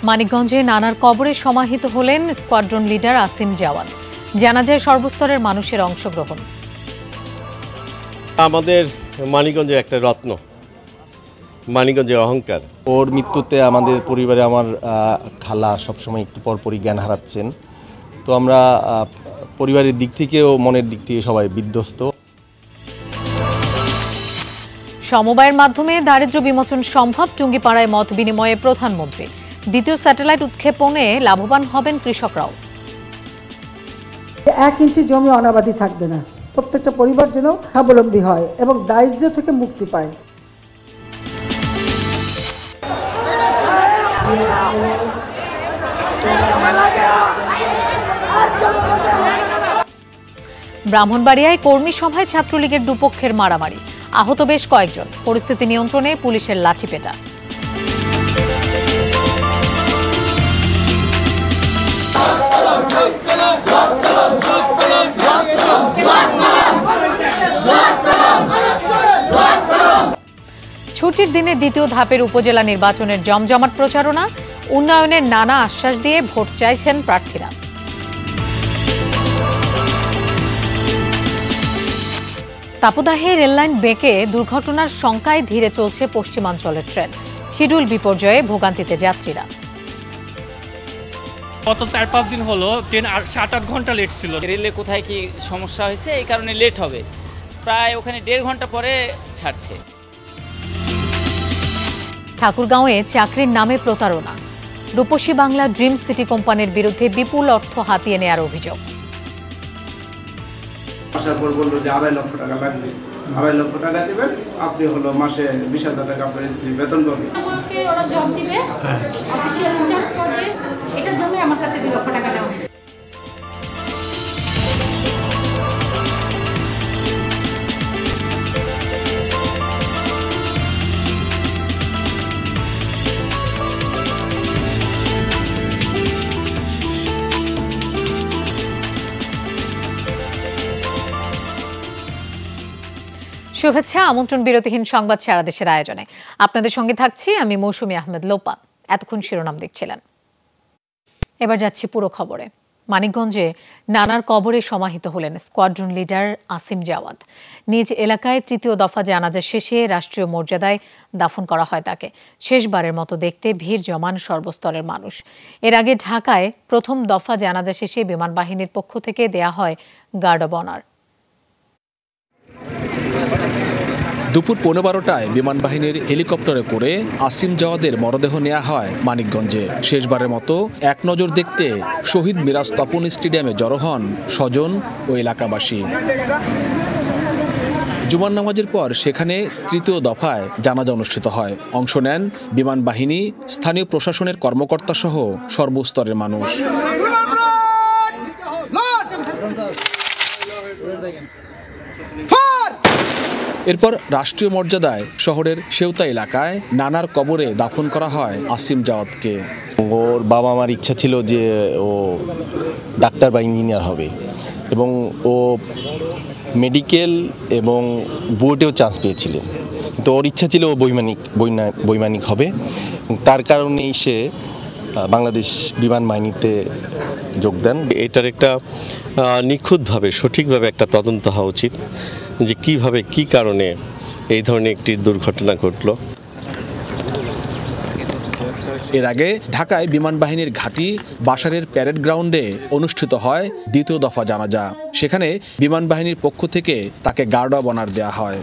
মানিকগঞ্জে নানার কবরে সমাহিত হলেন স্কোয়াড্রন লিডার আসিম জাওয়াদ। জানাজায় সর্বস্তরের মানুষের অংশগ্রহণ। আমাদের মানিকগঞ্জের একটা রত্ন, মানিকগঞ্জের অহংকার। ওর মৃত্যুতে আমাদের পরিবারে আমার খালা সবসময় একটু পরপরই জ্ঞান হারাচ্ছেন। তো আমরা পরিবারের দিক থেকেও মনের দিক থেকে সবাই বিধ্বস্ত। সমবায়ের মাধ্যমে দারিদ্র্য বিমোচন সম্ভব, টুঙ্গিপাড়ায় মত বিনিময়ে প্রধানমন্ত্রী। দ্বিতীয় স্যাটেলাইট উৎক্ষেপণে লাভবান হবেন কৃষকরাও। 1 ইঞ্চি জমি অনাবাদি থাকবে না, প্রত্যেকটা পরিবার যেন স্বাবলম্বী হয় এবং দারিদ্র্য থেকে মুক্তি পায়। ব্রাহ্মণবাড়িয়ায় কর্মী সভায় ছাত্রলীগের দুপক্ষের মারামারি, আহত বেশ কয়েকজন। পরিস্থিতি নিয়ন্ত্রণে পুলিশের লাঠিপেটা। ছুটির দিনে দ্বিতীয় ধাপের উপজেলা নির্বাচনের জমজমাট প্রচারণা, উন্নয়নের নানা আশ্বাস দিয়ে ভোট চাইছেন প্রার্থীরা। তাপদাহে রেললাইন বেঁকে দুর্ঘটনার শঙ্কায় ধীরে চলছে পশ্চিমাঞ্চলের ট্রেন। শিডিউল বিপর্যয়ে ভোগান্তিতে যাত্রীরা। গত 4-5 দিন হলো ট্রেন 7-8 ঘন্টা লেট ছিল। রেলে কোথায় কি সমস্যা হয়েছে, এই কারণে লেট হবে। প্রায় ওখানে 1.5 ঘন্টা পরে ছাড়ছে। ঠাকুরগাঁওয়ে চাকরির নামে প্রতারণা। রূপসী বাংলা ড্রিম সিটি কোম্পানির বিরুদ্ধে বিপুল অর্থ হাতিয়ে নেওয়ার অভিযোগ। আসার পর বললো যে 2.5 লক্ষ টাকা লাগবে, 2.5 লক্ষ টাকা দিবেন, আপনি হলো মাসে 20,000 টাকা আপনার স্ত্রী বেতন পাবে। আমাকে ওরা জব দিবে অফিশিয়াল ইনচার্জ পদে, এটার জন্য আমার কাছে 2 লক্ষ টাকা নেওয়া হয়েছে। শুভেচ্ছা, আমন্ত্রণ বিরতিহীন সংবাদ সারা দেশের আয়োজনে। আপনাদের সঙ্গে থাকছি আমি মৌসুমী আহমেদ লোপা। এতক্ষণ শিরোনাম দেখছিলেন, এবার যাচ্ছি পুরো খবরে। মানিকগঞ্জে নানার কবরে সমাহিত হলেন স্কোয়াড্রন লিডার আসিম জাওয়াদ। নিজ এলাকায় তৃতীয় দফা জানাজা শেষে রাষ্ট্রীয় মর্যাদায় দাফন করা হয় তাকে। শেষবারের মতো দেখতে ভিড় জমান সর্বস্তরের মানুষ। এর আগে ঢাকায় প্রথম দফা জানাজা শেষে বিমান বাহিনীর পক্ষ থেকে দেয়া হয় গার্ড অব অনার। দুপুর 12:15টায় বিমান বাহিনীর হেলিকপ্টারে করে আসিম জাওয়াদের মরদেহ নেওয়া হয় মানিকগঞ্জে। শেষবারের মতো এক নজর দেখতে শহীদ মিরাজ তপন স্টেডিয়ামে জড়ো হন স্বজন ও এলাকাবাসী। জুমার নামাজের পর সেখানে তৃতীয় দফায় জানাজা অনুষ্ঠিত হয়। অংশ নেন বিমান বাহিনী, স্থানীয় প্রশাসনের কর্মকর্তা সহ সর্বস্তরের মানুষ। এরপর রাষ্ট্রীয় মর্যাদায় শহরের সেউতা এলাকায় নানার কবরে দাফন করা হয় আসিম জাওয়াদকে। ওর বাবা মার ইচ্ছা ছিল যে ও ডাক্তার বা ইঞ্জিনিয়ার হবে এবং ও মেডিকেল এবং বোর্ডেও চান্স পেয়েছিলেন, কিন্তু ওর ইচ্ছা ছিল ও বৈমানিক হবে। তার কারণেই সে বাংলাদেশ বিমান বাহিনীতে যোগ দেন। এটার একটা নিখুঁতভাবে সঠিকভাবে একটা তদন্ত হওয়া উচিত যে কিভাবে কি কারণে এই ধরনের একটি দুর্ঘটনা ঘটল। এর আগে ঢাকায় বিমান বাহিনীর ঘাঁটি বাসারের প্যারেড গ্রাউন্ডে অনুষ্ঠিত হয় দ্বিতীয় দফা জানাজা। সেখানে বিমান বাহিনীর পক্ষ থেকে তাকে গার্ড অব অনার দেওয়া হয়।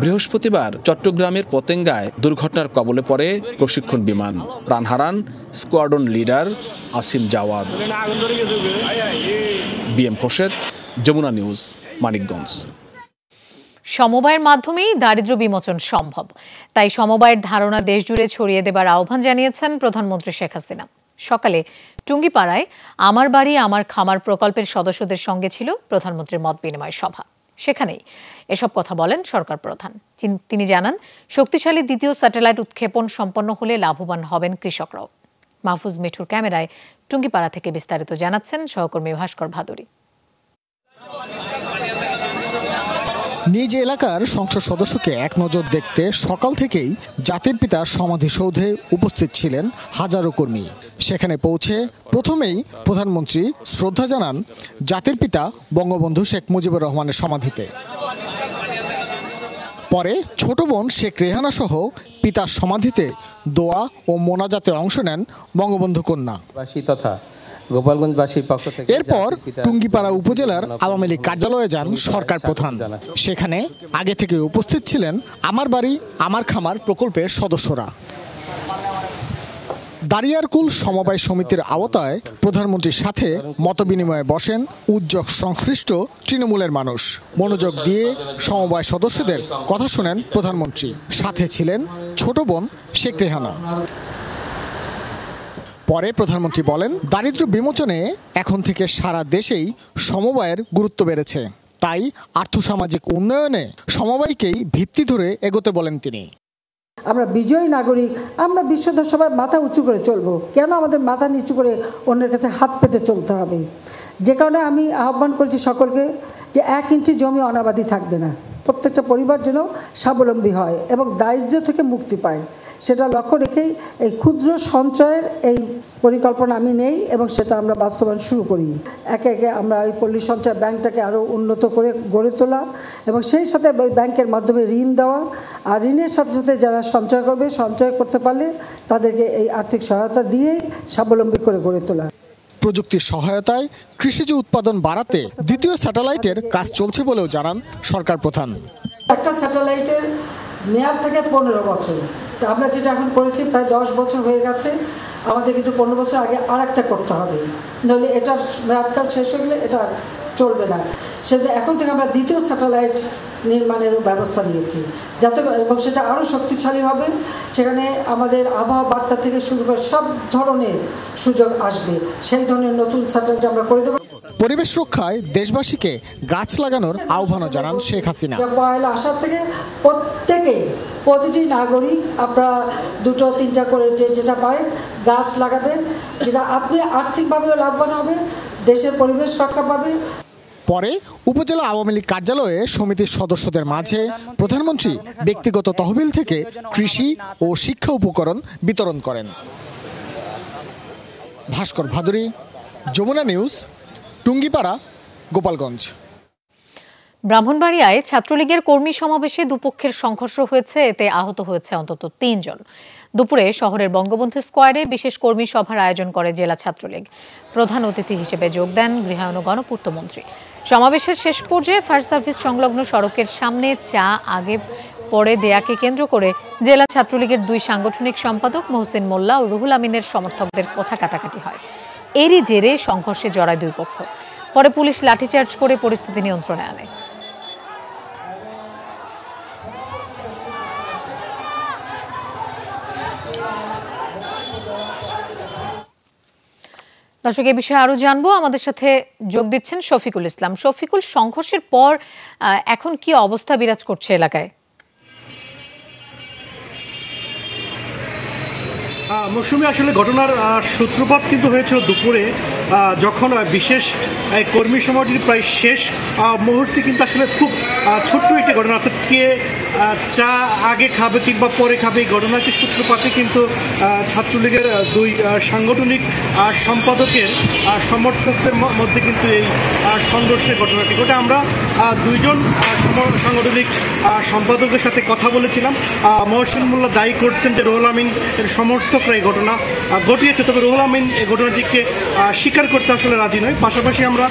বৃহস্পতিবার চট্টগ্রামের পতেঙ্গায় দুর্ঘটনার কবলে পড়ে প্রশিক্ষণ বিমান। প্রাণ হারান squadron leader Asim Jawad. BM Khorshed, Jamuna news, Manikganj. সমবায়ের মাধ্যমেই দারিদ্র্য বিমোচন সম্ভব, তাই সমবায়ের ধারণা দেশজুড়ে ছড়িয়ে দেবার আহ্বান জানিয়েছেন প্রধানমন্ত্রী শেখ হাসিনা। সকালে টুঙ্গিপাড়ায় আমার বাড়ি আমার খামার প্রকল্পের সদস্যদের সঙ্গে ছিল প্রধানমন্ত্রীর মত বিনিময় সভা। সেখানেই এসব কথা বলেন সরকার প্রধান। তিনি জানান, শক্তিশালী দ্বিতীয় স্যাটেলাইট উৎক্ষেপণ সম্পন্ন হলে লাভবান হবেন কৃষকরাও। মাহফুজ মিঠুর ক্যামেরায় টুঙ্গিপাড়া থেকে বিস্তারিত জানাচ্ছেন সহকর্মী ভাস্কর ভাদুরী। নিজ এলাকার সংসদ সদস্যকে এক নজর দেখতে সকাল থেকেই জাতির পিতার সমাধিসৌধে উপস্থিত ছিলেন হাজারো কর্মী। সেখানে পৌঁছে প্রথমেই প্রধানমন্ত্রী শ্রদ্ধা জানান জাতির পিতা বঙ্গবন্ধু শেখ মুজিবুর রহমানের সমাধিতে। পরে ছোট বোন শেখ রেহানা সহ পিতার সমাধিতে দোয়া ও মোনাজাতে অংশ নেন বঙ্গবন্ধু কন্যা। গোপালগঞ্জবাসীর পক্ষ থেকে এরপর টুঙ্গিপাড়া উপজেলার আওয়ামী লীগ কার্যালয়ে যান সরকার প্রধান। সেখানে আগে থেকে উপস্থিত ছিলেন আমার বাড়ি আমার খামার প্রকল্পের সদস্যরা। দারিয়ারকুল সমবায় সমিতির আওতায় প্রধানমন্ত্রীর সাথে মতবিনিময়ে বসেন উদ্যোগ সংশ্লিষ্ট তৃণমূলের মানুষ। মনোযোগ দিয়ে সমবায় সদস্যদের কথা শোনেন প্রধানমন্ত্রী। সাথে ছিলেন ছোট বোন শেখ রেহানা। পরে প্রধানমন্ত্রী বলেন, দারিদ্র্য বিমোচনে এখন থেকে সারা দেশেই সমবায়ের গুরুত্ব বেড়েছে। তাই আর্থসামাজিক উন্নয়নে সমবায়কেই ভিত্তি ধরে এগোতে বলেন তিনি। আমরা বিজয়ী নাগরিক, আমরা বিশ্বধর সবাই মাথা উঁচু করে চলবো, কেন আমাদের মাথা নিচু করে অন্যের কাছে হাত পেতে চলতে হবে? যে কারণে আমি আহ্বান করছি সকলকে যে 1 ইঞ্চি জমি অনাবাদি থাকবে না। প্রত্যেকটা পরিবার যেন স্বাবলম্বী হয় এবং দারিদ্র্য থেকে মুক্তি পায়, সেটা লক্ষ্য রেখেই এই ক্ষুদ্র সঞ্চয়ের এই পরিকল্পনা আমি নেই এবং সেটা আমরা বাস্তবায়ন শুরু করি। একে একে আমরা এই পল্লী সঞ্চয় ব্যাংকটাকে আরও উন্নত করে গড়ে তোলা এবং সেই সাথে ব্যাংকের মাধ্যমে ঋণ দেওয়া, আর ঋণের সাথে সাথে যারা সঞ্চয় করবে, সঞ্চয় করতে পারলে তাদেরকে এই আর্থিক সহায়তা দিয়েই স্বাবলম্বী করে গড়ে তোলা। প্রযুক্তির সহায়তায় কৃষিজ উৎপাদন বাড়াতে দ্বিতীয় স্যাটেলাইটের কাজ চলছে বলেও জানান সরকার প্রধান। একটা স্যাটেলাইটের মেয়াদ থেকে 15 বছর। আমরা যেটা এখন করেছি প্রায় 10 বছর হয়ে গেছে, আমাদের কিন্তু 15 বছর আগে আরেকটা করতে হবে, নাহলে এটার মেয়াদকাল শেষ হয়ে গেলে এটা চলবে না। সেটা এখন থেকে আমরা দ্বিতীয় স্যাটেলাইট নির্মাণেরও ব্যবস্থা নিয়েছি, যাতে এবং সেটা আরও শক্তিশালী হবে। সেখানে আমাদের আবহাওয়া বার্তা থেকে শুরু করে সব ধরনের সুযোগ আসবে, সেই ধরনের নতুন স্যাটেলাইট আমরা করে দেবো। পরিবেশ রক্ষায় দেশবাসীকে গাছ লাগানোর আহ্বানও জানান শেখ হাসিনা। পয়লা আসার থেকে প্রতিটি নাগরিক আপনারা 2-3টা করে যেটা পারেন গাছ লাগাবেন, যেটা আপনি আর্থিকভাবেও লাভবান হবে, দেশের পরিবেশ রক্ষা পাবে। পরে উপজেলা আওয়ামী লীগ কার্যালয়ে সমিতির সদস্যদের মাঝে প্রধানমন্ত্রী ব্যক্তিগত তহবিল থেকে কৃষি ও শিক্ষা উপকরণ বিতরণ করেন। ভাস্কর ভাদুরী, যমুনা নিউজ, টুঙ্গিপাড়া, গোপালগঞ্জ। ব্রাহ্মণবাড়িয়ায় ছাত্রলীগের কর্মী সমাবেশে দুপক্ষের সংঘর্ষ হয়েছে, এতে আহত হয়েছে অন্তত 3 জন। দুপুরে শহরের বঙ্গবন্ধু স্কোয়ারে বিশেষ কর্মী সভার আয়োজন করে জেলা ছাত্রলীগ। প্রধান অতিথি হিসেবে যোগ দেন গৃহায়ন ও গণপূর্ত মন্ত্রী। সমাবেশের শেষ পর্যায়ে ফায়ার সার্ভিস সংলগ্ন সড়কের সামনে চা আগে পরে দেয়াকে কেন্দ্র করে জেলা ছাত্রলীগের 2 সাংগঠনিক সম্পাদক মহসিন মোল্লা ও রুহুল আমিনের সমর্থকদের কথা কাটাকাটি হয়। এরই জেরে সংঘর্ষে জড়ায় 2 পক্ষ। পরে পুলিশ লাঠিচার্জ করে পরিস্থিতি নিয়ন্ত্রণে আনে। দর্শক, এই বিষয়ে আরো জানবো, আমাদের সাথে যোগ দিচ্ছেন শফিকুল ইসলাম। শফিকুল, সংঘর্ষের পর এখন কি অবস্থা বিরাজ করছে এলাকায়? মৌসুমী, আসলে ঘটনার সূত্রপাত কিন্তু হয়েছিল দুপুরে, যখন বিশেষ কর্মী সমাবেশের প্রায় শেষ মুহূর্তে কিন্তু আসলে খুব ছোট্ট একটি ঘটনা, অর্থাৎ কে চা আগে খাবে কিংবা পরে খাবে, এই ঘটনাটির সূত্রপাতে কিন্তু ছাত্রলীগের 2 সাংগঠনিক সম্পাদকের সমর্থকদের মধ্যে কিন্তু এই সংঘর্ষের ঘটনাটি ঘটে। আমরা 2 জন সাংগঠনিক সম্পাদকের সাথে কথা বলেছিলাম। মহসিন মোল্লা দায়ী করছেন যে রুহুল আমিন এর সমর্থকরা এই ঘটনা ঘটিয়েছে, তবে রুহুল আমিন এই ঘটনাটিকে স্বীকার করতে আসলে রাজি নয়। পাশাপাশি আমরা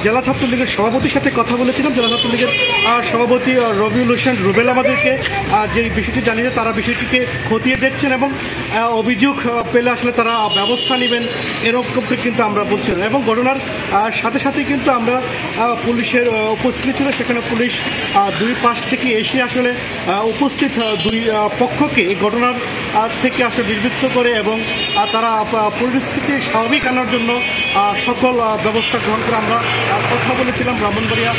জেলা ছাত্রলীগের সভাপতির সাথে কথা বলেছিলাম। জেলা ছাত্রলীগের সভাপতি রবিউল হোসেন রুবেল আমাদেরকে যে বিষয়টি জানিয়েছে, তারা বিষয়টিকে খতিয়ে দেখছেন এবং অভিযোগ পেলে আসলে তারা ব্যবস্থা নেবেন, এরকমটি কিন্তু আমরা বলছিলাম। এবং ঘটনার সাথে সাথে কিন্তু আমরা পুলিশের উপস্থিতি ছিল, সেখানে পুলিশ 2 পাশ থেকে এসে আসলে উপস্থিত 2 পক্ষকে এই ঘটনার থেকে আসলে নির্বৃত্ত করে এবং তারা পরিস্থিতি স্বাভাবিক আনার জন্য সকল ব্যবস্থা গ্রহণ করে। আমরা কথা বলেছিলাম ব্রাহ্মণবাড়িয়া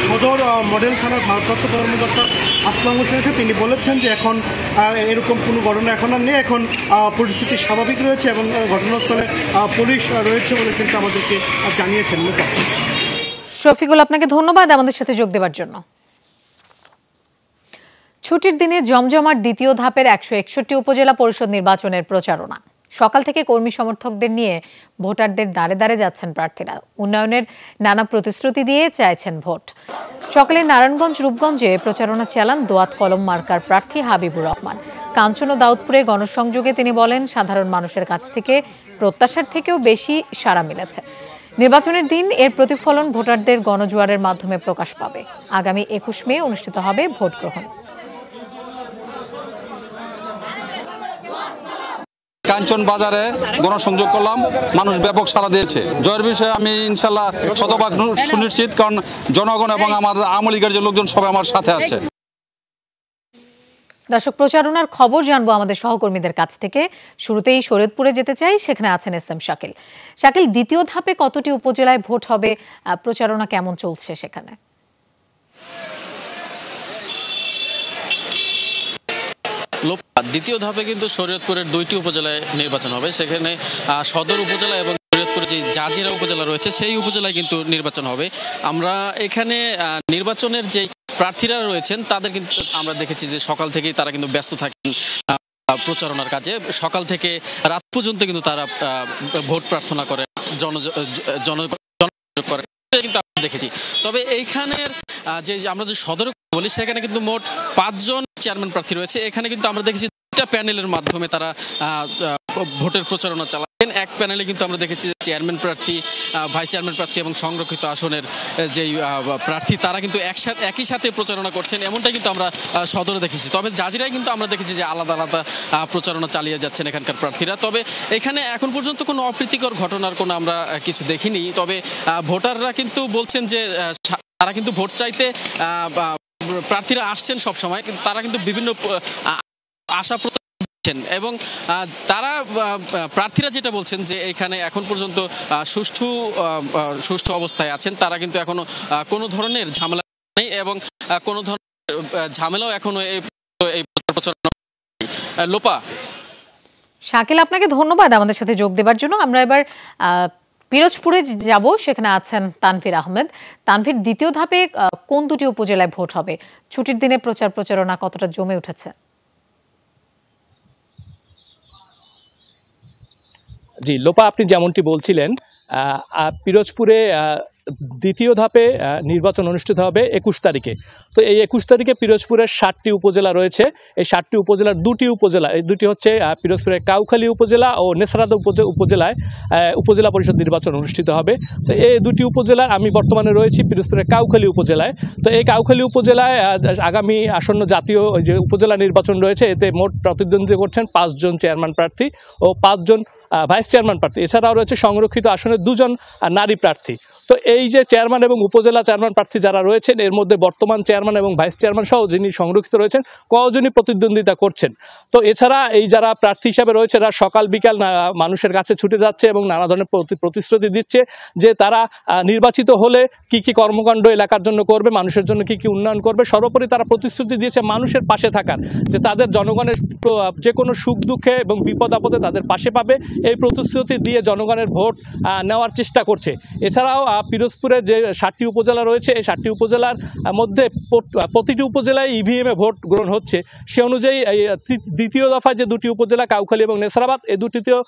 সদর মডেল থানার ভারপ্রাপ্ত কর্মকর্তা আসলাম হোসেনের সাথে। তিনি বলেছেন যে এখন এরকম কোনো ঘটনা এখন আর নেই, এখন পরিস্থিতি স্বাভাবিক রয়েছে এবং ঘটনাস্থলে পুলিশ রয়েছে বলে কিন্তু আমাদেরকে জানিয়েছেন। শফিকুল, আপনাকে ধন্যবাদ আমাদের সাথে যোগ দেওয়ার জন্য। ছুটির দিনে জমজমাট দ্বিতীয় ধাপের 161 উপজেলা পরিষদ নির্বাচনের প্রচারণা। সকাল থেকে কর্মী সমর্থকদের নিয়ে ভোটারদের দাঁড়ে দাঁড়ে যাচ্ছেন প্রার্থীরা। উন্নয়নের নানা প্রতিশ্রুতি দিয়ে চাইছেন ভোট। সকালে নারায়ণগঞ্জ রূপগঞ্জে প্রচারণা চালান দোয়াত কলম মার্কার প্রার্থী হাবিবুর রহমান। কাঞ্চন ও দাউদপুরে গণসংযোগে তিনি বলেন, সাধারণ মানুষের কাছ থেকে প্রত্যাশার থেকেও বেশি সাড়া মিলেছে। নির্বাচনের দিন এর প্রতিফলন ভোটারদের গণজোয়ারের মাধ্যমে প্রকাশ পাবে। আগামী 21 মে অনুষ্ঠিত হবে ভোট গ্রহণ। কাঞ্চন বাজারে গণসংযোগ করলাম, মানুষ ব্যাপক সাড়া দিয়েছে। জয়ের বিষয়ে আমি ইনশাল্লাহ শতভাগ সুনিশ্চিত, কারণ জনগণ এবং আমার আওয়ামী লীগের যে লোকজন সবাই আমার সাথে আছে। দর্শক, প্রচারণার খবর জানবো আমাদের সহকর্মীদের কাছ থেকে। শুরুতেই শরীয়তপুরে যেতে চাই, সেখানে আছেন এসএম শাকিল। শাকিল, দ্বিতীয় ধাপে কতটি উপজেলায় ভোট হবে, প্রচারণা কেমন চলছে সেখানে? দ্বিতীয় ধাপে কিন্তু শরীয়তপুরের 2টি উপজেলায় নির্বাচন হবে। সেখানে সদর উপজেলা এবং শরীয়তপুরে যে জাজিরা উপজেলা রয়েছে সেই উপজেলায় কিন্তু নির্বাচন হবে। আমরা এখানে নির্বাচনের যে প্রার্থীরা রয়েছেন তাদের কিন্তু আমরা দেখেছি যে সকাল থেকেই তারা কিন্তু ব্যস্ত থাকেন প্রচারণার কাজে। সকাল থেকে রাত পর্যন্ত কিন্তু তারা ভোট প্রার্থনা করে, জনযোগ করে কিন্তু আমরা দেখেছি। তবে এইখানের যে আমরা যে সদর বলি, সেখানে কিন্তু মোট 5 জন চেয়ারম্যান প্রার্থী রয়েছে। এখানে কিন্তু আমরা দেখেছি 2টা প্যানেলের মাধ্যমে তারা ভোটের প্রচারণা চালাচ্ছেন। এক প্যানেলে কিন্তু আমরা দেখেছি চেয়ারম্যান প্রার্থী, ভাইস চেয়ারম্যান প্রার্থী এবং সংরক্ষিত আসনের যেই প্রার্থী তারা কিন্তু একই সাথে প্রচারণা করছেন, এমনটাই কিন্তু আমরা সদরে দেখেছি। তবে জাজিরায় কিন্তু আমরা দেখেছি যে আলাদা আলাদা প্রচারণা চালিয়ে যাচ্ছেন এখানকার প্রার্থীরা। তবে এখানে এখন পর্যন্ত কোনো অপ্রীতিকর ঘটনার কোনো আমরা কিছু দেখিনি। তবে ভোটাররা কিন্তু বলছেন যে তারা কিন্তু ভোট চাইতে প্রার্থীরা আসছেন সব সময়, তারা কিন্তু বিভিন্ন আশা প্রত্যাশা এবং তারা প্রার্থীরা যেটা বলছেন যে এখানে এখন পর্যন্ত সুষ্ঠু অবস্থায় আছেন। তারা কিন্তু এখনো কোনো ধরনের ঝামেলা নেই এবং কোনো ধরনের ঝামেলাও এখনো এই প্রচারণা। লোপা। শাকিল, আপনাকে ধন্যবাদ আমাদের সাথে যোগ দেওয়ার জন্য। আমরা এবার পিরোজপুরে যাব, সেখানে আছেন তানভীর আহমেদ। তানভীর, দ্বিতীয় ধাপে কোন 2টি উপজেলায় ভোট হবে? ছুটির দিনে প্রচারণা কতটা জমে উঠেছে? জি লোপা, আপনি যেমনটি বলছিলেন, পিরোজপুরে দ্বিতীয় ধাপে নির্বাচন অনুষ্ঠিত হবে 21 তারিখে। তো এই 21 তারিখে পিরোজপুরের 7টি উপজেলা রয়েছে। এই 7টি উপজেলার 2টি উপজেলা, এই 2টি হচ্ছে পিরোজপুরের কাউখালী উপজেলা ও নেছরাদা উপজেলায় উপজেলা পরিষদ নির্বাচন অনুষ্ঠিত হবে। তো এই 2টি উপজেলায় আমি বর্তমানে রয়েছি পিরোজপুরের কাউখালী উপজেলায়। তো এই কাউখালী উপজেলায় আগামী আসন্ন জাতীয় যে উপজেলা নির্বাচন রয়েছে, এতে মোট প্রতিদ্বন্দ্বিতা করছেন 5 জন চেয়ারম্যান প্রার্থী ও 5 জন ভাইস চেয়ারম্যান প্রার্থী। এছাড়াও রয়েছে সংরক্ষিত আসনে 2 জন নারী প্রার্থী। তো এই যে চেয়ারম্যান এবং উপজেলা চেয়ারম্যান প্রার্থী যারা রয়েছেন, এর মধ্যে বর্তমান চেয়ারম্যান এবং ভাইস চেয়ারম্যান সহ যিনি সংরক্ষিত রয়েছেন কজনই প্রতিদ্বন্দ্বিতা করছেন। তো এছাড়া এই যারা প্রার্থী হিসাবে রয়েছে এরা সকাল বিকাল মানুষের কাছে ছুটে যাচ্ছে এবং নানা ধরনের প্রতিশ্রুতি দিচ্ছে যে তারা নির্বাচিত হলে কি কি কর্মকাণ্ড এলাকার জন্য করবে, মানুষের জন্য কি কি উন্নয়ন করবে। সর্বোপরি তারা প্রতিশ্রুতি দিয়েছে মানুষের পাশে থাকার, যে তাদের জনগণের যে কোনো সুখ দুঃখে এবং বিপদ আপদে তাদের পাশে পাবে, এই প্রতিশ্রুতি দিয়ে জনগণের ভোট নেওয়ার চেষ্টা করছে। এছাড়াও পিরোজপুরে যে 7টি উপজেলা রয়েছে, এই 7টি উপজেলার মধ্যে প্রতিটি উপজেলায় ইভিএমে ভোট গ্রহণ হচ্ছে। সে অনুযায়ী দ্বিতীয় দফায় যে 2টি উপজেলা কাউখালী এবং নেছরাবাদ, এই 2টিতেও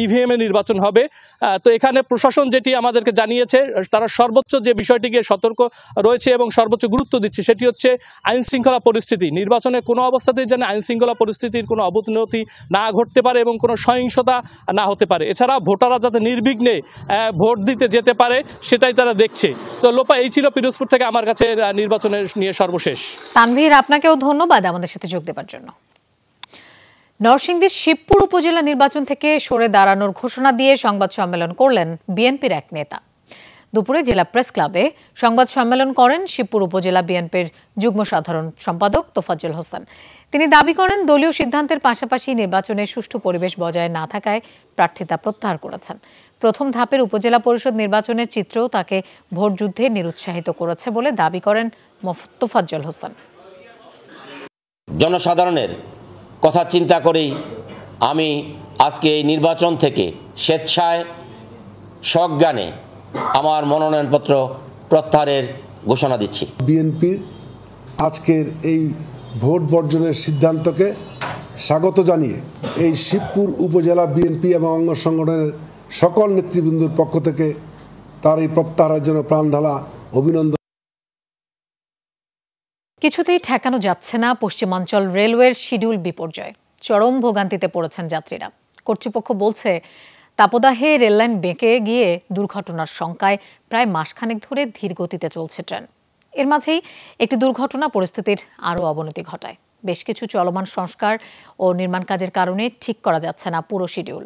ইভিএমে নির্বাচন হবে। তো এখানে প্রশাসন যেটি আমাদেরকে জানিয়েছে, তারা সর্বোচ্চ যে বিষয়টিকে সতর্ক রয়েছে এবং সর্বোচ্চ গুরুত্ব দিচ্ছে সেটি হচ্ছে আইন শৃঙ্খলা পরিস্থিতি। নির্বাচনে কোনো অবস্থাতেই যেন আইন শৃঙ্খলা পরিস্থিতির কোনো অবনতি না ঘটতে পারে এবং কোনো সহিংসতা না হতে পারে। এছাড়া ভোটাররা যাতে নির্বিঘ্নে ভোট দিতে যেতে পারে সেটাই তারা দেখছে। তো লোপা, এই ছিল পিরোজপুর থেকে আমার কাছে নির্বাচনের নিয়ে সর্বশেষ। তানভীর, আপনাকেও ধন্যবাদ আমাদের সাথে যোগ দেওয়ার জন্য। নরসিংদীর শিবপুর উপজেলা নির্বাচন থেকে সরে দাঁড়ানোর ঘোষণা দিয়ে সংবাদ সম্মেলন করলেন বিএনপির এক নেতা। দুপুরে জেলা প্রেস ক্লাবে সংবাদ সম্মেলন করেন শিবপুর উপজেলা বিএনপির যুগ্ম সাধারণ সম্পাদক তোফাজ্জল হোসেন। তিনি দাবি করেন, দলীয় সিদ্ধান্তের পাশাপাশি নির্বাচনে সুষ্ঠু পরিবেশ বজায় না থাকায় প্রার্থিতা প্রত্যাহার করেছেন। প্রথম ধাপের উপজেলা পরিষদ নির্বাচনের চিত্রও তাকে ভোট যুদ্ধে নিরুৎসাহিত করেছে বলে দাবি করেন তোফাজ্জল হোসেন। জনসাধারণের কথা চিন্তা করেই আমি আজকে এই নির্বাচন থেকে স্বেচ্ছায় সজ্ঞানে আমার মনোনয়নপত্র প্রত্যাহারের ঘোষণা দিচ্ছি। বিএনপির আজকের এই ভোট বর্জনের সিদ্ধান্তকে স্বাগত জানিয়ে এই শিবপুর উপজেলা বিএনপি এবং অঙ্গ সংগঠনের সকল নেতৃবৃন্দর পক্ষ থেকে তার এই প্রত্যাহারের জন্য প্রাণঢালা অভিনন্দন। কিছুতেই ঠেকানো যাচ্ছে না পশ্চিমাঞ্চল রেলওয়ের শিডিউল বিপর্যয়। চরম ভোগান্তিতে পড়েছেন যাত্রীরা। কর্তৃপক্ষ বলছে তাপদাহে রেললাইন বেঁকে গিয়ে দুর্ঘটনার শঙ্কায় প্রায় মাসখানেক ধরে ধীর গতিতে চলছে ট্রেন। এর মাঝেই একটি দুর্ঘটনা পরিস্থিতির আরও অবনতি ঘটায়। বেশ কিছু চলমান সংস্কার ও নির্মাণ কাজের কারণে ঠিক করা যাচ্ছে না পুরো শিডিউল।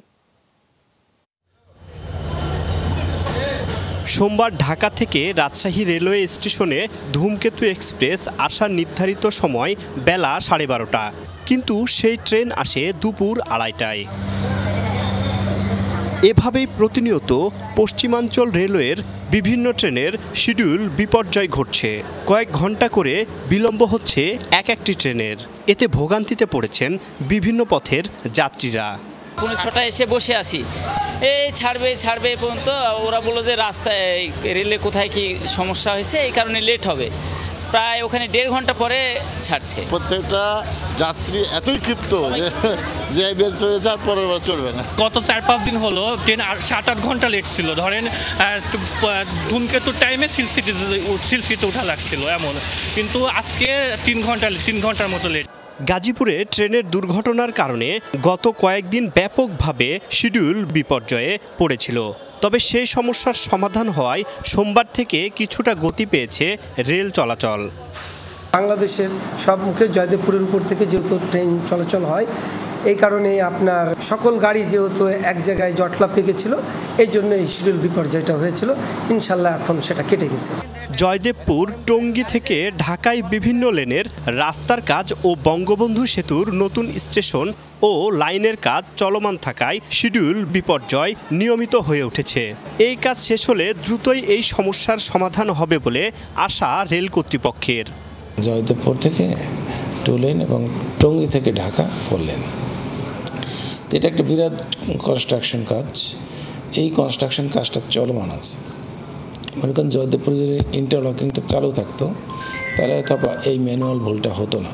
সোমবার ঢাকা থেকে রাজশাহী রেলওয়ে স্টেশনে ধূমকেতু এক্সপ্রেস আসার নির্ধারিত সময় বেলা 12:30, কিন্তু সেই ট্রেন আসে দুপুর 2:30টায়। এভাবেই প্রতিনিয়ত পশ্চিমাঞ্চল রেলওয়ের বিভিন্ন ট্রেনের শিডিউল বিপর্যয় ঘটছে। কয়েক ঘন্টা করে বিলম্ব হচ্ছে একটি ট্রেনের। এতে ভোগান্তিতে পড়েছেন বিভিন্ন পথের যাত্রীরা। 6টায় এসে বসে আছি, এই ছাড়বে পর্যন্ত ওরা বললো যে রাস্তায় রেলে কোথায় কি সমস্যা হয়েছে, এই কারণে লেট হবে। প্রায় ওখানে 1.5 ঘন্টা পরে ছাড়ছে। প্রত্যেকটা যাত্রী এতই ক্ষিপ্ত যে বেল চলে যাওয়ার পরের বার চলবে না। গত 4-5 দিন হলো ট্রেন 7-8 ঘন্টা লেট ছিল। ধরেন ধূমকেতুর টাইমে সিলসিটিতে ওঠা লাগছিল এমন, কিন্তু আজকে 3 ঘন্টার মতো লেট। গাজীপুরে ট্রেনের দুর্ঘটনার কারণে গত কয়েকদিন ব্যাপকভাবে শিডিউল বিপর্যয়ে পড়েছিল। তবে সেই সমস্যার সমাধান হওয়ায় সোমবার থেকে কিছুটা গতি পেয়েছে রেল চলাচল। বাংলাদেশের সব মুখে জয়দেবপুরের উপর থেকে যেহেতু ট্রেন চলাচল হয়, এই কারণে আপনার সকল গাড়ি যেহেতু এক জায়গায় জটলা পেকেছিল, এই জন্য এই শিডিউল বিপর্যয়টা হয়েছিল। ইনশাল্লাহ এখন সেটা কেটে গেছে। জয়দেবপুর টঙ্গী থেকে ঢাকায় বিভিন্ন লেনের রাস্তার কাজ ও বঙ্গবন্ধু সেতুর নতুন স্টেশন ও লাইনের কাজ চলমান থাকায় শিডিউল বিপর্যয় নিয়মিত হয়ে উঠেছে। এই কাজ শেষ হলে দ্রুতই এই সমস্যার সমাধান হবে বলে আশা রেল কর্তৃপক্ষের। জয়দেবপুর থেকে 2 লেন এবং টঙ্গী থেকে ঢাকা 4 লেন, এটা একটা বিরাট কনস্ট্রাকশন কাজ। এই কনস্ট্রাকশন কাজটা চলমান আছে। মনে করেন জয়দেবপুরে যদি ইন্টারলকিংটা চালু থাকতো তাহলে হয়তো এই ম্যানুয়াল ভুলটা হতো না।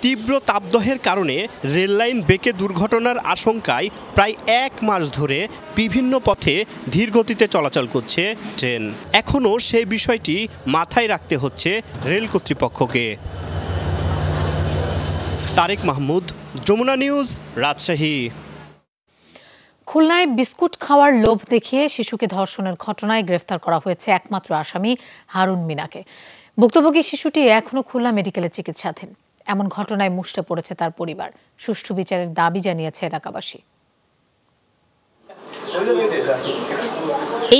তীব্র তাপদাহের কারণে রেললাইন বেঁকে দুর্ঘটনার আশঙ্কায় প্রায় 1 মাস ধরে বিভিন্ন পথে ধীর গতিতে চলাচল করছে ট্রেন। এখনও সেই বিষয়টি মাথায় রাখতে হচ্ছে রেল কর্তৃপক্ষকে। তারেক মাহমুদ, যমুনা নিউজ, রাজশাহী। খুলনায় বিস্কুট খাওয়ার লোভ দেখিয়ে শিশুকে ধর্ষণের ঘটনায় গ্রেফতার করা হয়েছে একমাত্র আসামি হারুন মিনাকে। ভুক্তভোগী শিশুটি এখনও খুলনা মেডিকেলে চিকিৎসাধীন। এমন ঘটনায় মুষড়ে পড়েছে তার পরিবার। সুষ্ঠু বিচারের দাবি জানিয়েছে এলাকাবাসী।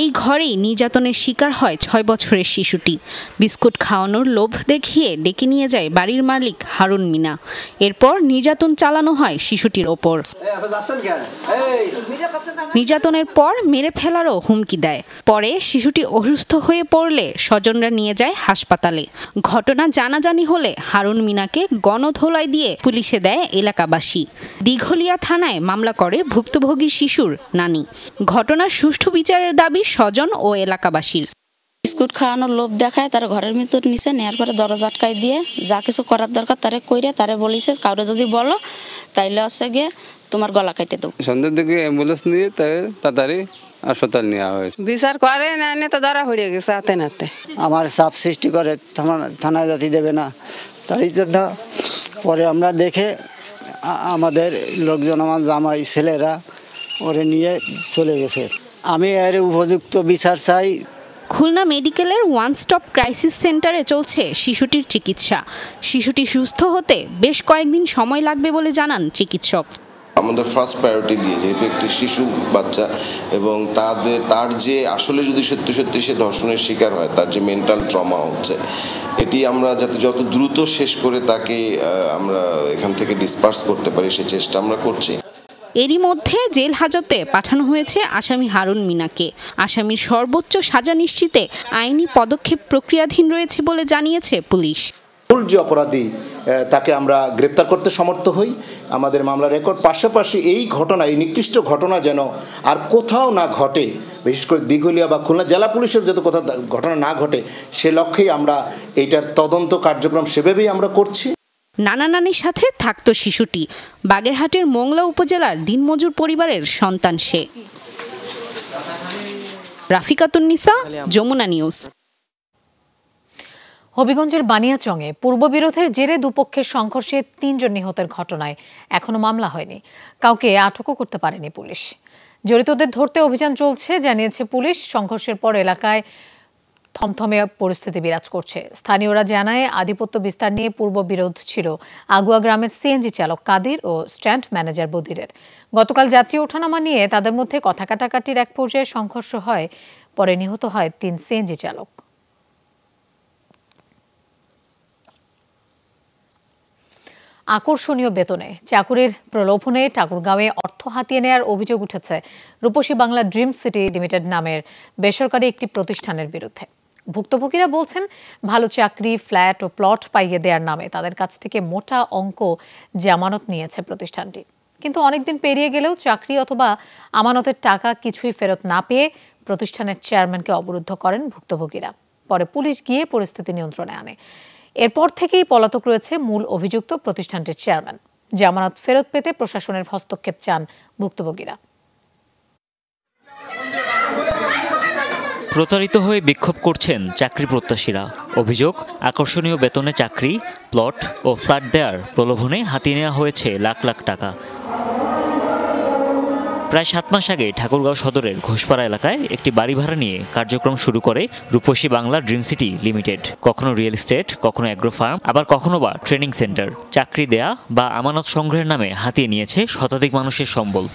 এই ঘরেই নির্যাতনের শিকার হয় 6 বছরের শিশুটি। বিস্কুট খাওয়ানোর লোভ দেখিয়ে ডেকে নিয়ে যায় বাড়ির মালিক হারুন মিনা। এরপর নির্যাতন চালানো হয় শিশুটির ওপর। নির্যাতনের পর মেরে ফেলারও হুমকি দেয়। পরে শিশুটি অসুস্থ হয়ে পড়লে স্বজনরা নিয়ে যায় হাসপাতালে। ঘটনা জানাজানি হলে হারুন মিনাকে গণধোলাই দিয়ে পুলিশে দেয় এলাকাবাসী। দিঘলিয়া থানায় মামলা করে ভুক্তভোগী শিশুর নানি। ঘটনার সুষ্ঠু বিচারের দাবি স্বজন ও এলাকাবাসীর। বিস্কুট খাওয়ানোর লোভ দেখায় তার ঘরের ভিতর নিচে নেওয়ার পরে দরজা আটকাই দিয়ে যা কিছু করার দরকার তারে কইরে তারে বলিছে কাউরে যদি বলো তাইলে হচ্ছে গিয়ে তোমার গলা কেটে দেবো। সন্ধ্যার দিকে অ্যাম্বুলেন্স নিয়ে তাড়াতাড়ি হাসপাতাল নেওয়া হয়েছে। বিচার করে না তো ধরা হয়ে গেছে হাতে নাতে। আমার চাপ সৃষ্টি করে থানায় জাতি দেবে না, তারই জন্য পরে আমরা দেখে আমাদের লোকজন আমার জামাই ছেলেরা ওরে নিয়ে চলে গেছে। আমি এর উপযুক্ত বিচার চাই। খুলনা মেডিকেলের ওয়ান স্টপ ক্রাইসিস সেন্টারে চলছে শিশুটির চিকিৎসা। শিশুটি সুস্থ হতে বেশ কয়েকদিন সময় লাগবে বলে জানান চিকিৎসক। আমাদের ফার্স্ট প্রায়োরিটি দিয়ে, যেহেতু একটি শিশু বাচ্চা এবং তার যে আসলে যদি সত্যি সে ধর্ষণের শিকার হয়, তার যে মেন্টাল ট্রমা হচ্ছে, এটি আমরা যাতে যত দ্রুত শেষ করে তাকে আমরা এখান থেকে ডিসপার্স করতে পারি সে চেষ্টা আমরা করছি। এরই মধ্যে জেল হাজতে পাঠানো হয়েছে আসামি হারুন মিনাকে। আসামির সর্বোচ্চ সাজা নিশ্চিতে আইনি পদক্ষেপ প্রক্রিয়াধীন রয়েছে বলে জানিয়েছে পুলিশ। মূল যে অপরাধী তাকে আমরা গ্রেপ্তার করতে সমর্থ হই। আমাদের মামলা রেকর্ড পাশাপাশি এই ঘটনা, এই নিকৃষ্ট ঘটনা যেন আর কোথাও না ঘটে, বিশেষ করে দিঘলিয়া বা খুলনা জেলা পুলিশের যাতে কোথাও ঘটনা না ঘটে, সে লক্ষ্যেই আমরা এইটার তদন্ত কার্যক্রম সেভাবেই আমরা করছি। নানা নানির সাথে থাকতো শিশুটি। বাগেরহাটের মোংলা উপজেলার দিনমজুর পরিবারের সন্তান সে। রাফিকাতুন্নিসা, যমুনা নিউজ। হবিগঞ্জের বানিয়াচংয়ে পূর্ববিরোধের জেরে দুপক্ষের সংঘর্ষে ৩ জন নিহতের ঘটনায় এখনো মামলা হয়নি। কাউকে আটকও করতে পারেনি পুলিশ। জড়িতদের ধরতে অভিযান চলছে জানিয়েছে পুলিশ। সংঘর্ষের পর এলাকায় থমথমে পরিস্থিতি বিরাজ করছে। স্থানীয়রা জানায় আধিপত্য বিস্তার নিয়ে পূর্ববিরোধ ছিল আগুয়া গ্রামের সিএনজি চালক কাদির ও স্ট্যান্ড ম্যানেজার বদিরের। গতকাল যাত্রী ওঠানামা নিয়ে তাদের মধ্যে কথা কাটাকাটির এক পর্যায়ে সংঘর্ষ হয়। পরে নিহত হয় ৩ সিএনজি চালক। আকর্ষণীয় বেতনে চাকুরির প্রলোভনে ঠাকুরগাঁওয়ে অর্থ হাতিয়ে নেয়ার অভিযোগ উঠেছে রূপসী বাংলা ড্রিম সিটি লিমিটেড নামের বেসরকারি একটি প্রতিষ্ঠানের বিরুদ্ধে। ভুক্তভোগীরা বলছেন, ভালো চাকরি, ফ্ল্যাট ও প্লট পাইয়ে দেওয়ার নামে তাদের কাছ থেকে মোটা অঙ্ক জামানত নিয়েছে প্রতিষ্ঠানটি। কিন্তু অনেকদিন পেরিয়ে গেলেও চাকরি অথবা আমানতের টাকা কিছুই ফেরত না পেয়ে প্রতিষ্ঠানের চেয়ারম্যানকে অবরুদ্ধ করেন ভুক্তভোগীরা। পরে পুলিশ গিয়ে পরিস্থিতি নিয়ন্ত্রণে আনে। এরপর থেকেই পলাতক রয়েছে মূল অভিযুক্ত প্রতিষ্ঠানটির চেয়ারম্যান। জামানত ফেরত পেতে প্রশাসনের হস্তক্ষেপ চান ভুক্তভোগীরা। প্রতারিত হয়ে বিক্ষোভ করছেন চাকরি প্রত্যাশীরা। অভিযোগ, আকর্ষণীয় বেতনে চাকরি, প্লট ও ফ্ল্যাট দেওয়ার প্রলোভনে হাতিয়ে নেওয়া হয়েছে লাখ লাখ টাকা। প্রায় 7 মাস আগে ঠাকুরগাঁও সদরের ঘোষপাড়া এলাকায় একটি বাড়ি ভাড়া নিয়ে কার্যক্রম শুরু করে রূপসী বাংলা ড্রিম সিটি লিমিটেড। কখনো রিয়েল এস্টেট, কখনো অ্যাগ্রো ফার্ম, আবার কখনো বা ট্রেনিং সেন্টার। চাকরি দেয়া বা আমানত সংগ্রহের নামে হাতিয়ে নিয়েছে শতাধিক মানুষের সম্বল।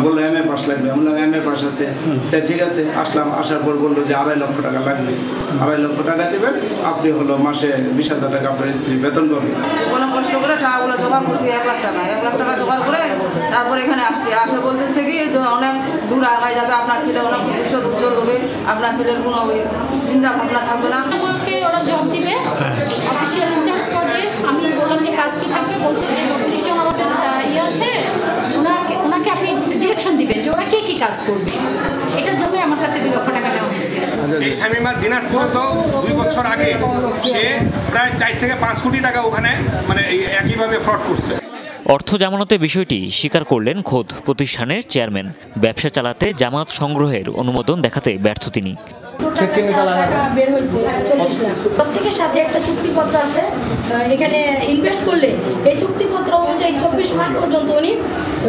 বললো এমএ পাস লাগবে, আমি বললাম এমএ পাস আছে, তাই ঠিক আছে। আসলাম, আসার পর বললো যে 2.5 লক্ষ টাকা লাগবে। 2.5 লক্ষ টাকা দেবেন, আপনি হলো মাসে 20,000 টাকা আপনার স্ত্রী বেতন পাবেন। কোনো কষ্ট করে টাকাগুলো জমা করছি 1 লাখ টাকা। 1 লাখ টাকা জোগাড় করে তারপরে এখানে আসছি। আসে বলতেছে কি অনেক দূর আগায় যাবে, আপনার ছেলে অনেক ভবিষ্যৎ উজ্জ্বল হবে, আপনার ছেলের কোনো চিন্তা ভাবনা থাকবে না। আমাকে ওরা জব দিবে অফিসিয়াল ইনচার্জ পদে। আমি বললাম যে কাজ কি থাকবে, বলছে যে 32 জন আমাদের ইয়ে আছে, ওনাকে আপনি ডিরেকশন দিবেন যে ওরা কে কি কাজ করবে। এটার জন্য আমার কাছে 2 লক্ষ টাকা নেওয়া হয়েছে। এই শামিমা দিনাজপুরে তো 2 বছর আগে সে প্রায় 4 থেকে 5 কোটি টাকা ওখানে মানে একইভাবে ফ্রড করছে। অর্থ জামানতের বিষয়টি স্বীকার করলেন খোদ প্রতিষ্ঠানের চেয়ারম্যান। ব্যবসা চালাতে জামানত সংগ্রহের অনুমোদন দেখাতে ব্যর্থ তিনি। বের হয়েছে 40 লাখ। প্রত্যেকের সাথে একটা চুক্তিপত্র আছে। এখানে ইনভেস্ট করলে এই চুক্তিপত্র অনুযায়ী 24 মাস পর্যন্ত উনি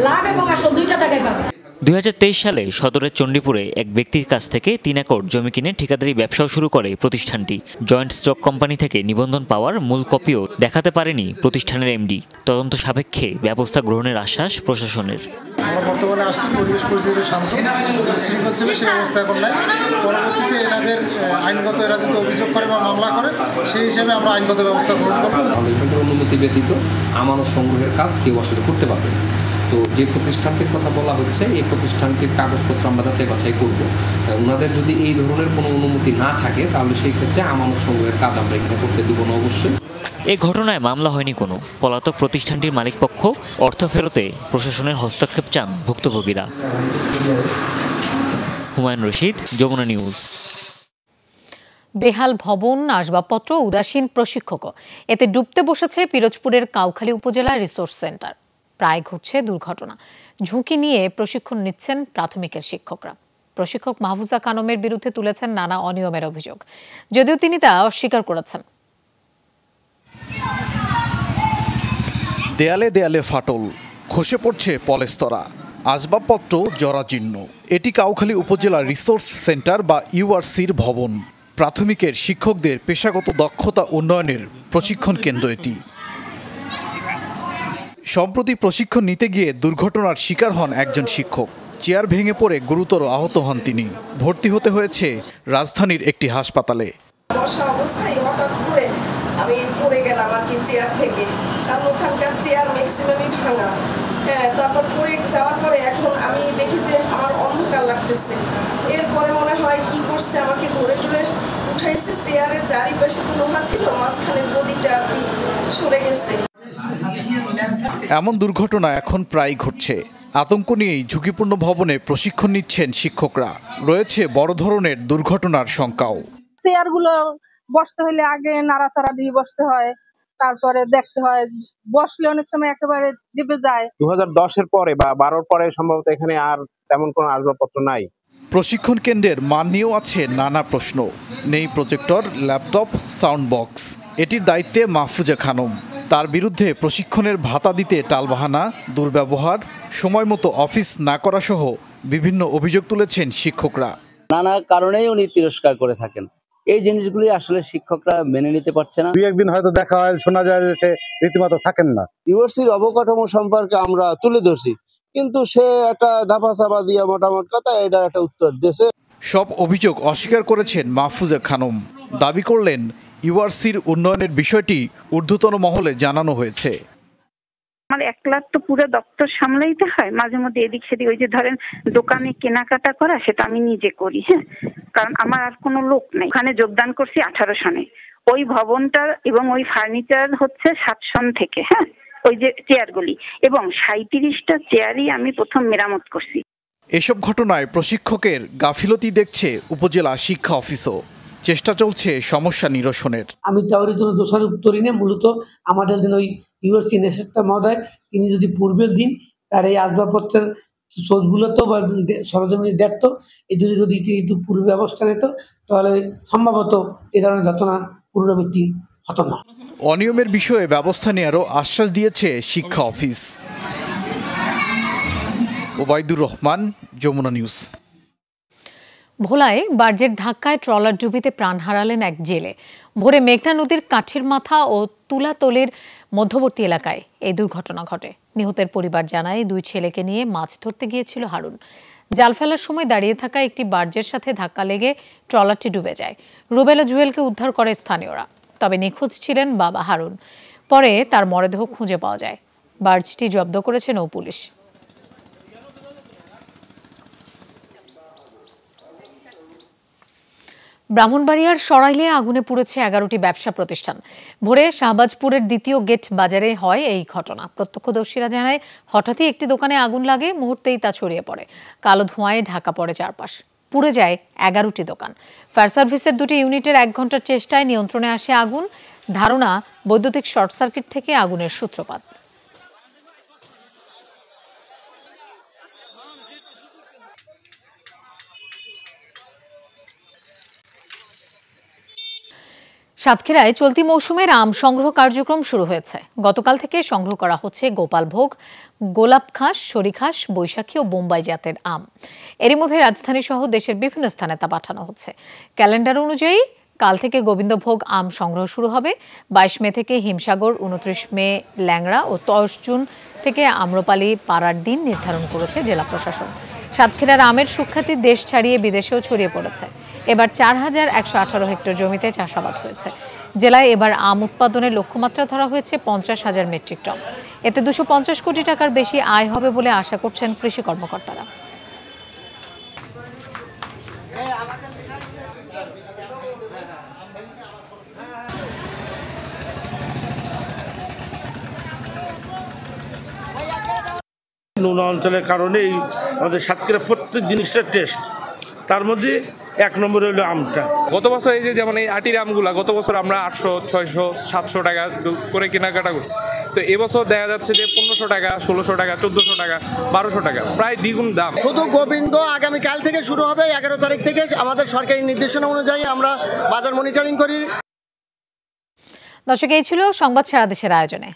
লাভ এবং আসল 2টা টাকায় পাবেন। 2023 সালে সদরের চণ্ডীপুরে এক ব্যক্তির কাছ থেকে 3 একর জমি কিনে ঠিকাদারি ব্যবসাও শুরু করে প্রতিষ্ঠানটি। জয়েন্ট স্টক কোম্পানি থেকে নিবন্ধন পাওয়ার মূল কপিও দেখাতে পারেনি প্রতিষ্ঠানের এমডি। তদন্ত সাপেক্ষে ব্যবস্থা গ্রহণের আশ্বাস প্রশাসনের। আমরা বর্তমানে আসছি, পরিবেশ পরিস্থিতি শান্ত, শৃঙ্খল ছিল সেই অবস্থা এখন নাই। পরবর্তীতে এনাদের আইনগত এরা যদি অভিযোগ করে বা মামলা করে সেই হিসেবে আমরা আইনগত ব্যবস্থা গ্রহণ করব। অনুমতি ব্যতীত আমানত সংগ্রহের কাজ কেউ আসলে করতে পারবে না। তো যে প্রতিষ্ঠানটির কথা বলা হচ্ছে, এই প্রতিষ্ঠানটির কাগজপত্র আমরা যাচাই বাছাই করব। ওনাদের যদি এই ধরনের কোনো অনুমতি না থাকে তাহলে সেই ক্ষেত্রে আমানত সংগ্রহের কাজ আমরা এখানে করতে দেব না অবশ্যই। এই ঘটনায় মামলা হয়নি কোনো। পলাতক প্রতিষ্ঠানটির মালিকপক্ষ অর্থ ফেরতে প্রশাসনের হস্তক্ষেপ চান ভুক্তভোগীরা। হুমায়ুন রশিদ, যমুনা নিউজ। বেহাল ভবন, আসবাবপত্র, উদাসীন প্রশিক্ষকও, এতে ডুবতে বসেছে পিরোজপুরের কাউখালী উপজেলা রিসোর্স সেন্টার। প্রায় ঘটছে দুর্ঘটনা। ঝুঁকি নিয়ে প্রশিক্ষণ নিচ্ছেন প্রাথমিকের শিক্ষকরা। প্রশিক্ষক মাহফুজা খানমের বিরুদ্ধে তুলেছেন নানা অনিয়মের অভিযোগ, যদিও তিনি তা অস্বীকার করেছেন। দেয়ালে দেয়ালে ফাটল, খসে পড়ছে পলেস্তরা, আসবাবপত্র জরাজীর্ণ। এটি কাউখালী উপজেলা রিসোর্স সেন্টার বা ইউআরসির ভবন। প্রাথমিকের শিক্ষকদের পেশাগত দক্ষতা উন্নয়নের প্রশিক্ষণ কেন্দ্র এটি। সম্প্রতি প্রশিক্ষণ নিতে গিয়ে দুর্ঘটনার শিকার হন একজন শিক্ষক। চেয়ার ভেঙে পড়ে গুরুতর আহত হন তিনি। ভর্তি হতে হয়েছে রাজধানীর একটি হাসপাতালে। বসা অবস্থায় হঠাৎ করে আমি পড়ে গেলাম আর কি চেয়ার থেকে, কারণ ওখানকার চেয়ার ম্যাক্সিমামই ভাঙা। তারপর পড়ে যাওয়ার পরে এখন আমি দেখি যে আমার অন্ধকার লাগতেছে। এরপরে মনে হয় কি করছে, আমাকে ধরে টরে উঠাইছে। চেয়ারের চারিপাশে তো লোহা ছিল, মাঝখানে বডিটা আর কি সরে গেছে। এমন দুর্ঘটনা এখন প্রায় ঘটছে। আতঙ্ক নিয়েই ঝুঁকিপূর্ণ ভবনে প্রশিক্ষণ নিচ্ছেন শিক্ষকরা। রয়েছে বড় ধরনের দুর্ঘটনার শঙ্কাও। চেয়ারগুলো বসতে হলে আগে নাড়াচাড়া দিয়ে বসতে হয়, তারপরে দেখতে হয়, বসলে অনেক সময় একেবারে ডিবে যায়। 2010-এর পরে বা 12-র পরে সম্ভবত এখানে আর তেমন কোনো আসবাবপত্র নাই। প্রশিক্ষণ কেন্দ্রের মান নিয়েও আছে নানা প্রশ্ন। নেই প্রজেক্টর, ল্যাপটপ, সাউন্ড বক্স। এটির দায়িত্বে মাহফুজা খানম। তার বিরুদ্ধে প্রশিক্ষণের ভাতা দিতে টালবাহানা, দুর্ব্যবহার, সময় মতো অফিস না করা সহ বিভিন্ন অভিযোগ তুলেছেন শিক্ষকরা। নানা কারণেই উনি তিরস্কার করে থাকেন। এই জিনিসগুলি আসলে শিক্ষকরা মেনে নিতে পারছে না। দুই একদিন হয়তো দেখা হয়, শোনা যায় যে সে রীতিমতো থাকেন না। ইউনিভার্সিটির অবকাঠামো সম্পর্কে আমরা তুলে ধরছি, কিন্তু সে একটা ধাপা চাপা দিয়ে মোটামুটি কথা এটা একটা উত্তর দিয়েছে। সব অভিযোগ অস্বীকার করেছেন মাহফুজা খানম। দাবি করলেন ইউআরসির উন্নয়নের বিষয়টি ঊর্ধ্বতন মহলে জানানো হয়েছে। আমার একলা তো পুরো দপ্তর সামলাইতে হয়, মাঝে মধ্যে এদিক সেদিক, ওই যে ধরেন দোকানে কেনাকাটা করা সেটা আমি নিজে করি, হ্যাঁ, কারণ আমার আর কোনো লোক নেই। ওখানে যোগদান করছি 18 সনে। ওই ভবনটা এবং ওই ফার্নিচার হচ্ছে 7 সন থেকে, হ্যাঁ, ওই যে চেয়ারগুলি এবং 37টা চেয়ারই আমি প্রথম মেরামত করছি। এসব ঘটনায় প্রশিক্ষকের গাফিলতি দেখছে উপজেলা শিক্ষা অফিসও। চেষ্টা চলছে সমস্যা নিরসনের। আমি তাওরি কোনো দোষারোপ করি না, মূলত আমাদের দিন ওই ইউনিভার্সিটি নেশাটা মহোদয় তিনি যদি পূর্বের দিন তার এই আসবাবপত্রের সোর্সগুলোতেও বা সরজমিনে দেখতো, এই যদি তিনি পূর্বে ব্যবস্থা নিত তাহলে সম্ভবত এ ধরনের ঘটনা পুনরাবৃত্তি হতো না। অনিয়মের বিষয়ে ব্যবস্থা নেওয়ারও আশ্বাস দিয়েছে শিক্ষা অফিস। ওবায়দুর রহমান, যমুনা নিউজ। ভোলায় বার্জের ধাক্কায় ট্রলার ডুবিতে প্রাণ হারালেন এক জেলে। ভোরে মেঘনা নদীর কাঠির মাথা ও তুলাতলের মধ্যবর্তী এলাকায় এই দুর্ঘটনা ঘটে। নিহতের পরিবার জানায় 2 ছেলেকে নিয়ে মাছ ধরতে গিয়েছিল হারুন। জাল ফেলার সময় দাঁড়িয়ে থাকা একটি বার্জের সাথে ধাক্কা লেগে ট্রলারটি ডুবে যায়। রুবেল ও জুয়েলকে উদ্ধার করে স্থানীয়রা। তবে নিখোঁজ ছিলেন বাবা হারুন। পরে তার মরদেহ খুঁজে পাওয়া যায়। বার্জটি জব্দ করেছে নৌপুলিশ। ব্রাহ্মণবাড়িয়ার সরাইলে আগুনে পুড়েছে 11টি ব্যবসা প্রতিষ্ঠান। ভোরে শাহবাজপুরের দ্বিতীয় গেট বাজারে হয় এই ঘটনা। প্রত্যক্ষদর্শীরা জানায় হঠাৎই একটি দোকানে আগুন লাগে, মুহূর্তেই তা ছড়িয়ে পড়ে। কালো ধোঁয়ায় ঢাকা পড়ে চারপাশ। পুড়ে যায় 11টি দোকান। ফায়ার সার্ভিসের 2টি ইউনিটের 1 ঘন্টার চেষ্টায় নিয়ন্ত্রণে আসে আগুন। ধারণা বৈদ্যুতিক শর্ট সার্কিট থেকে আগুনের সূত্রপাত। সাতক্ষীরায় চলতি মৌসুমের আম সংগ্রহ কার্যক্রম শুরু হয়েছে। গতকাল থেকে সংগ্রহ করা হচ্ছে গোপালভোগ, গোলাপখাস, শরীখাস, বৈশাখী ও বোম্বাই জাতের আম। এরই মধ্যে রাজধানী সহ দেশের বিভিন্ন স্থানে তা পাঠানো হচ্ছে। ক্যালেন্ডার অনুযায়ী কাল থেকে গোবিন্দভোগ আম সংগ্রহ শুরু হবে। 22 মে থেকে হিমসাগর, 29 মে ল্যাংড়া ও 10 জুন থেকে আম্রপালি পাড়ার দিন নির্ধারণ করেছে জেলা প্রশাসন। সাতক্ষীরার আমের সুখ্যাতি দেশ ছাড়িয়ে বিদেশেও ছড়িয়ে পড়েছে। এবার 4118 হেক্টর জমিতে চাষাবাদ হয়েছে। জেলায় এবার আম উৎপাদনের লক্ষ্যমাত্রা ধরা হয়েছে 50,000 মেট্রিক টন। এতে 250 কোটি টাকার বেশি আয় হবে বলে আশা করছেন কৃষি কর্মকর্তারা। নোনা অঞ্চলের কারণে আমাদের সাতক্ষীরা প্রত্যেক জিনিসটা টেস্ট, তার মধ্যে 1 নম্বরে হলো আমটা। গত বছর এই যে যেমন এই আটির আমগুলা গত বছর আমরা 800, 600, 700 টাকা করে কেনাকাটা করছি। তো এবছর দেখা যাচ্ছে যে 1500 টাকা, 1600 টাকা, 1400 টাকা, 1200 টাকা, প্রায় দ্বিগুণ দাম। শুধু গোবিন্দ আগামীকাল থেকে শুরু হবে। 11 তারিখ থেকে আমাদের সরকারি নির্দেশনা অনুযায়ী আমরা বাজার মনিটরিং করি। দর্শক, এই ছিল সংবাদ সারা দেশের আয়োজনে।